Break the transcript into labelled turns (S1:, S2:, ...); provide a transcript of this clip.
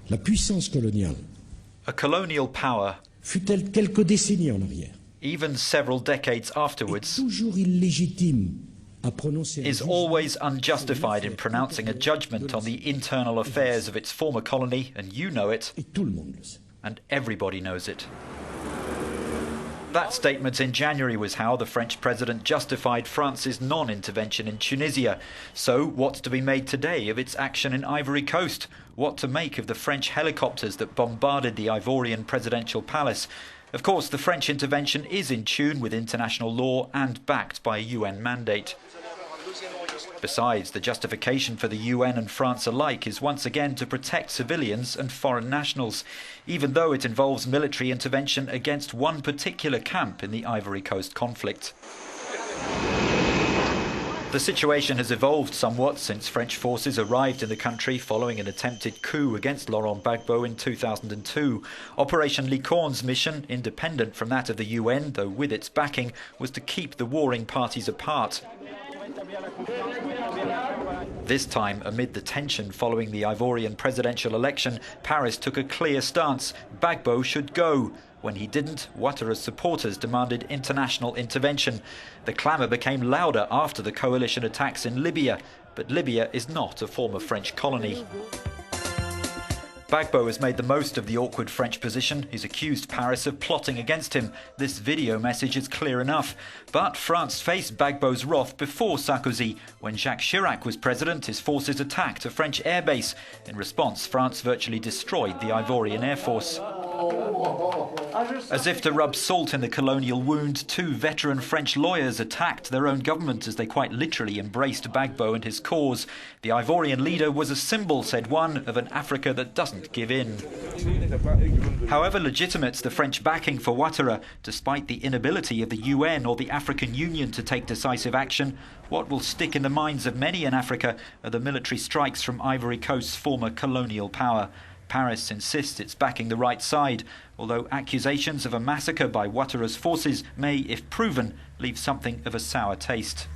S1: La puissance coloniale,
S2: a colonial power,
S1: fut-elle quelques décennies en arrière,
S2: even several decades afterwards,
S1: toujours illégitime à prononcer un
S2: is
S1: jugement
S2: always unjustified in pronouncing a judgment on the internal affairs of its former colony, and you know it,
S1: et tout le monde le sait.
S2: and everybody knows it. That statement in January was how the French president justified France's non-intervention in Tunisia. So what's to be made today of its action in Ivory Coast? What to make of the French helicopters that bombarded the Ivorian presidential palace? Of course, the French intervention is in tune with international law and backed by a UN mandate. Besides, the justification for the UN and France alike is once again to protect civilians and foreign nationals, even though it involves military intervention against one particular camp in the Ivory Coast conflict. The situation has evolved somewhat since French forces arrived in the country following an attempted coup against Laurent Gbagbo in 2002. Operation Licorne's mission, independent from that of the UN, though with its backing, was to keep the warring parties apart. This time, amid the tension following the Ivorian presidential election, Paris took a clear stance. Gbagbo should go. When he didn't, Ouattara's supporters demanded international intervention. The clamour became louder after the coalition attacks in Libya, but Libya is not a former French colony. Gbagbo has made the most of the awkward French position. He's accused Paris of plotting against him. This video message is clear enough. But France faced Gbagbo's wrath before Sarkozy. When Jacques Chirac was president, his forces attacked a French airbase. In response, France virtually destroyed the Ivorian Air Force. As if to rub salt in the colonial wound, two veteran French lawyers attacked their own government as they quite literally embraced Gbagbo and his cause. The Ivorian leader was a symbol, said one, of an Africa that doesn't give in. However legitimate's the French backing for Ouattara, despite the inability of the UN or the African Union to take decisive action, what will stick in the minds of many in Africa are the military strikes from Ivory Coast's former colonial power. Paris insists it's backing the right side, although accusations of a massacre by Ouattara's forces may, if proven, leave something of a sour taste.